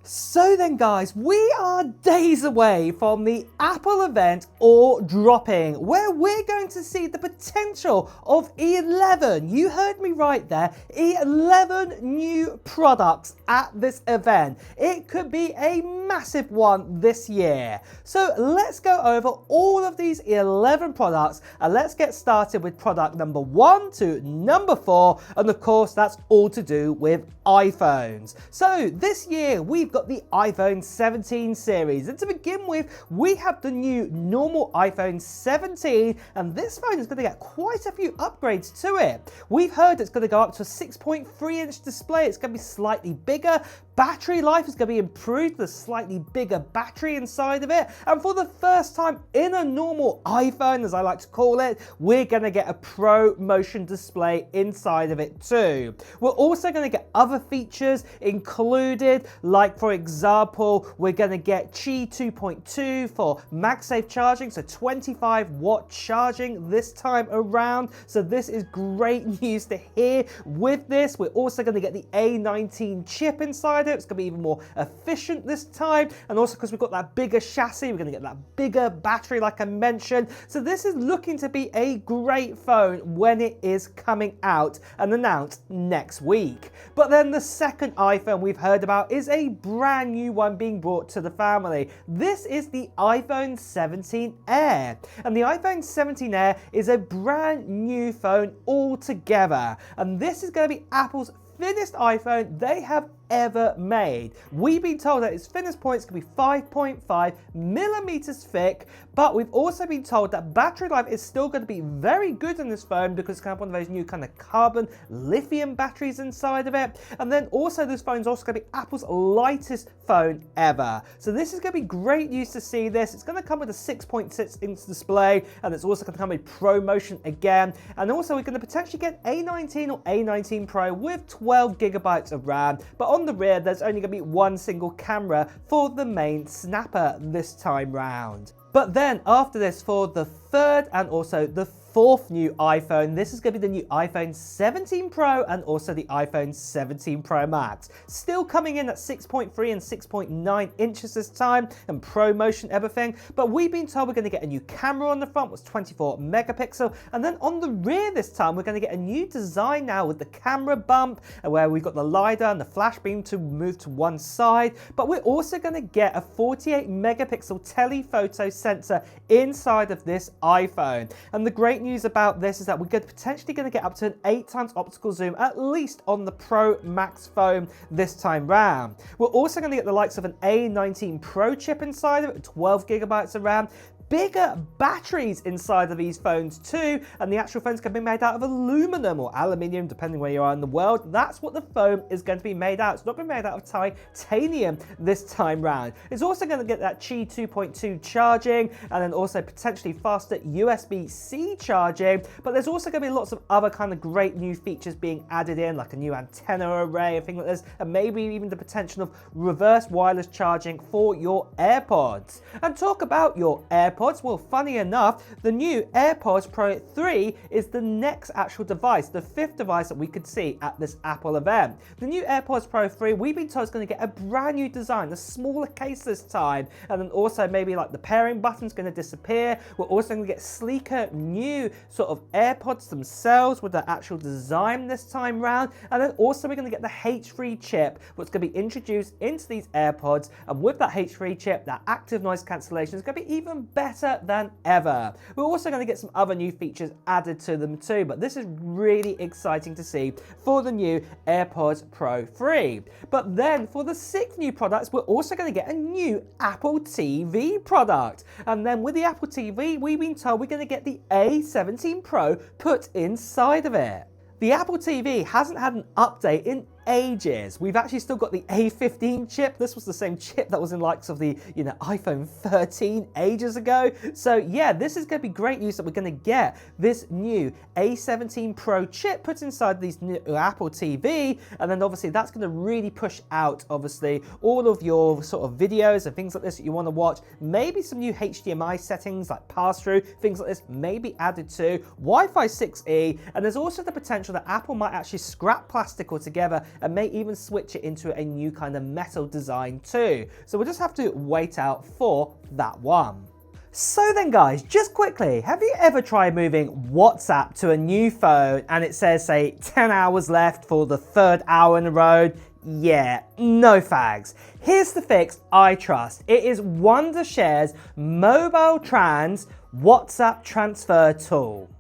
So then guys, we are days away from the Apple event or dropping, where we're going to see the potential of 11, you heard me right there, 11 new products at this event. It could be a massive one this year. So let's go over all of these 11 products and let's get started with product number 1 to number 4, and of course that's all to do with iPhones. So this year we've got the iPhone 17 series, and to begin with we have the new normal iPhone 17, and this phone is going to get quite a few upgrades to it. We've heard it's going to go up to a 6.3-inch display, it's going to be slightly bigger, battery life is going to be improved with a slightly bigger battery inside of it, and for the first time in a normal iPhone, as I like to call it, we're going to get a Pro Motion display inside of it too. We're also going to get other features included, like for example, we're going to get Qi 2.2 for MagSafe charging, so 25-watt charging this time around. So this is great news to hear. With this, we're also going to get the A19 chip inside it. It's going to be even more efficient this time, and also because we've got that bigger chassis, we're going to get that bigger battery like I mentioned. So this is looking to be a great phone when it is coming out and announced next week. But then the second iPhone we've heard about is a brand new one being brought to the family. This is the iPhone 17 Air, and the iPhone 17 Air is a brand new phone altogether, and this is going to be Apple's thinnest iPhone they have ever made. We've been told that its thinnest points can be 5.5 millimeters thick, but we've also been told that battery life is still going to be very good in this phone because it's kind of one of those new kind of carbon lithium batteries inside of it. And then also this phone's also going to be Apple's lightest phone ever. So this is going to be great news to see this. It's going to come with a 6.6-inch display, and it's also going to come with Pro Motion again. And also we're going to potentially get A19 or A19 Pro with 12 gigabytes of RAM, but on the rear there's only going to be one single camera for the main snapper this time round. But then after this, for the third and also the fourth new iPhone, this is going to be the new iPhone 17 Pro and also the iPhone 17 Pro Max. Still coming in at 6.3 and 6.9 inches this time, and Pro Motion everything, but we've been told we're going to get a new camera on the front, was 24 megapixel, and then on the rear this time we're going to get a new design now with the camera bump, where we've got the LiDAR and the flash beam to move to one side, but we're also going to get a 48 megapixel telephoto sensor inside of this iPhone. And the great news about this is that we're potentially going to get up to an 8x optical zoom, at least on the Pro Max phone this time round. We're also going to get the likes of an A19 Pro chip inside of it, 12 gigabytes of RAM, bigger batteries inside of these phones too, and the actual phones can be made out of aluminum or aluminium depending where you are in the world. That's what the phone is going to be made out. It's not going to be made out of titanium this time round. It's also going to get that Qi 2.2 charging, and then also potentially faster USB-C charging, but there's also going to be lots of other kind of great new features being added in, like a new antenna array and things like this, and maybe even the potential of reverse wireless charging for your AirPods. And talk about your AirPods, well, funny enough, the new AirPods Pro 3 is the next actual device, the fifth device that we could see at this Apple event. The new AirPods Pro 3, we've been told, is going to get a brand new design, a smaller case this time, and then also maybe like the pairing button's going to disappear. We're also going to get sleeker, new sort of AirPods themselves with the actual design this time round, and then also we're going to get the H3 chip, which is going to be introduced into these AirPods, and with that H3 chip, that active noise cancellation is going to be even better than ever. We're also going to get some other new features added to them too, but this is really exciting to see for the new AirPods Pro 3. But then for the sixth new products, we're also going to get a new Apple TV product. And then with the Apple TV, we've been told we're going to get the A17 Pro put inside of it. The Apple TV hasn't had an update in ages. We've actually still got the A15 chip. This was the same chip that was in likes of the iPhone 13 ages ago. So yeah, this is going to be great news that we're going to get this new A17 Pro chip put inside these new Apple TV, and then obviously that's going to really push out obviously all of your sort of videos and things like this that you want to watch. Maybe some new HDMI settings like pass-through, things like this may be added to, Wi-Fi 6E, and there's also the potential that Apple might actually scrap plastic altogether and may even switch it into a new kind of metal design too. So we'll just have to wait out for that one. So then guys, just quickly, have you ever tried moving WhatsApp to a new phone and it says, say, 10 hours left for the 3rd hour in the road? Yeah, no fags. Here's the fix I trust. It is Wondershare's Mobile Trans WhatsApp Transfer Tool.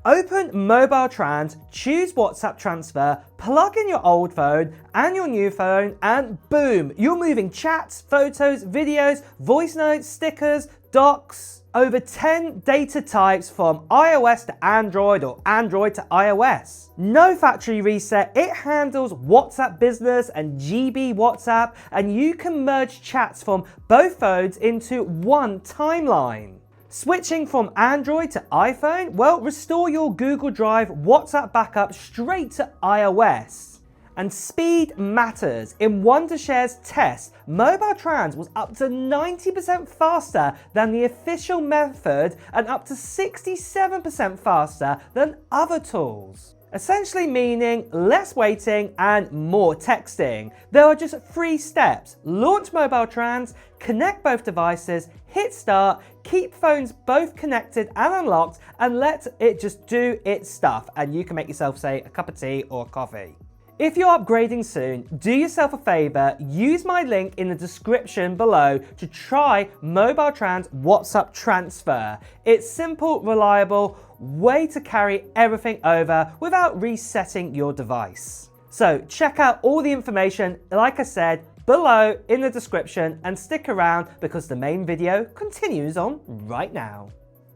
Open Mobile Trans, choose WhatsApp Transfer, plug in your old phone and your new phone, and boom, you're moving chats, photos, videos, voice notes, stickers, docs, over 10 data types from iOS to Android or Android to iOS. No factory reset, it handles WhatsApp Business and GB WhatsApp, and you can merge chats from both phones into one timeline. Switching from Android to iPhone? Well, restore your Google Drive WhatsApp backup straight to iOS. And speed matters. In Wondershare's test, Mobile Trans was up to 90% faster than the official method and up to 67% faster than other tools. Essentially meaning less waiting and more texting. There are just 3 steps. Launch Mobile Trans, connect both devices, hit start, keep phones both connected and unlocked, and let it just do its stuff. And you can make yourself, say, a cup of tea or coffee. If you're upgrading soon, do yourself a favor, use my link in the description below to try Mobile Trans WhatsApp Transfer. It's simple, reliable, way to carry everything over without resetting your device. So check out all the information, like I said, below in the description, and stick around because the main video continues on right now.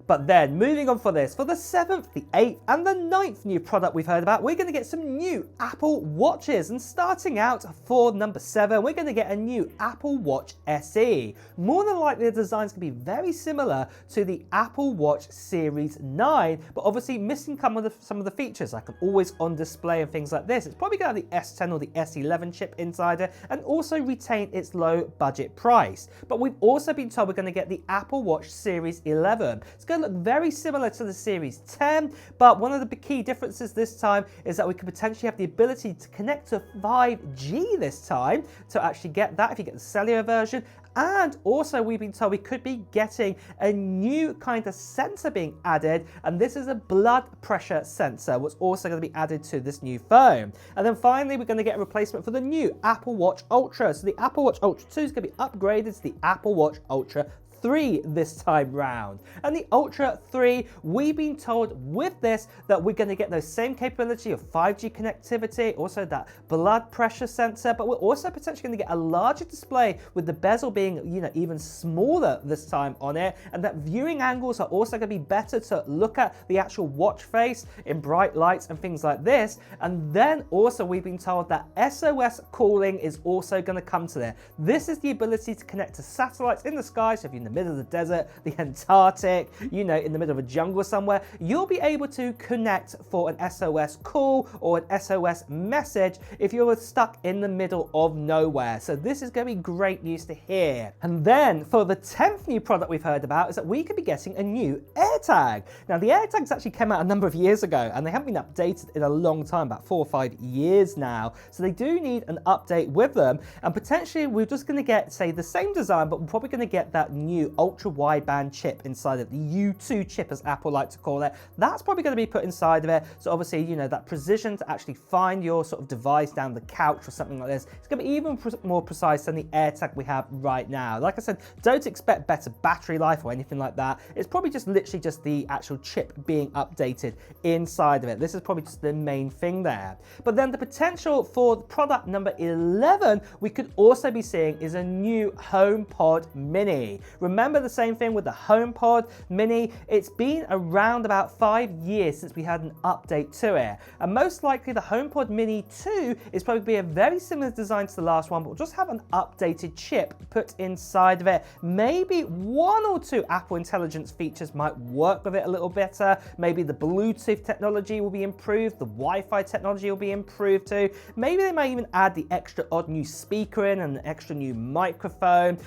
But then, moving on for the 7th, the 8th, and the 9th new product we've heard about, we're going to get some new Apple Watches. And starting out for number 7, we're going to get a new Apple Watch SE. More than likely, the design's going to be very similar to the Apple Watch Series 9, but obviously missing some of the features, like an always on display and things like this. It's probably going to have the S10 or the S11 chip inside it, and also retain its low budget price. But we've also been told we're going to get the Apple Watch Series 11. It's going to look very similar to the Series 10, but one of the key differences this time is that we could potentially have the ability to connect to 5G this time to actually get that if you get the cellular version. And also we've been told we could be getting a new kind of sensor being added, and this is a blood pressure sensor, what's also going to be added to this new phone. And then finally we're going to get a replacement for the new Apple Watch Ultra. So the Apple Watch Ultra 2 is going to be upgraded to the Apple Watch Ultra 3 this time round. And the Ultra 3, we've been told with this that we're going to get those same capability of 5G connectivity, also that blood pressure sensor, but we're also potentially going to get a larger display with the bezel being, even smaller this time on it, and that viewing angles are also going to be better to look at the actual watch face in bright lights and things like this. And then also we've been told that SOS calling is also going to come to there. This is the ability to connect to satellites in the sky, so if you're in the middle of the desert, the Antarctic, in the middle of a jungle somewhere, you'll be able to connect for an SOS call or an SOS message if you're stuck in the middle of nowhere. So this is going to be great news to hear. And then for the 10th new product we've heard about is that we could be getting a new AirTag. Now the AirTags actually came out a number of years ago and they haven't been updated in a long time, about 4 or 5 years now. So they do need an update with them, and potentially we're just going to get, say, the same design, but we're probably going to get that new ultra wideband chip inside of the U2 chip, as Apple like to call it. That's probably going to be put inside of it. So obviously, that precision to actually find your sort of device down the couch or something like this. It's going to be even more precise than the AirTag we have right now. Like I said, don't expect better battery life or anything like that. It's probably just literally just the actual chip being updated inside of it. This is probably just the main thing there. But then the potential for product number 11 we could also be seeing is a new HomePod Mini. Remember the same thing with the HomePod Mini. It's been around about 5 years since we had an update to it. And most likely the HomePod Mini 2 is probably be a very similar design to the last one, but will just have an updated chip put inside of it. Maybe 1 or 2 Apple Intelligence features might work with it a little better. Maybe the Bluetooth technology will be improved. The Wi-Fi technology will be improved too. Maybe they might even add the extra odd new speaker in and an extra new microphone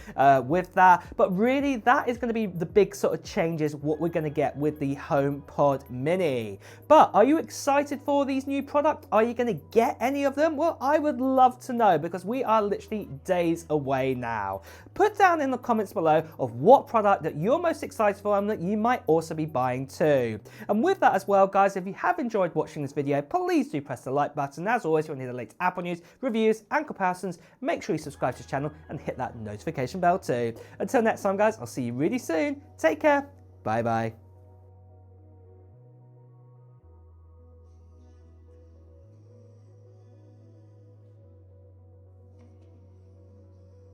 with that. But really, really, that is going to be the big sort of changes what we're going to get with the HomePod Mini. But are you excited for these new products? Are you going to get any of them? Well, I would love to know, because we are literally days away now. Put down in the comments below of what product that you're most excited for and that you might also be buying too. And with that as well, guys, if you have enjoyed watching this video, please do press the like button. As always, if you want to hear the latest Apple news, reviews and comparisons, make sure you subscribe to the channel and hit that notification bell too. Until next time, guys, I'll see you really soon. Take care. Bye bye.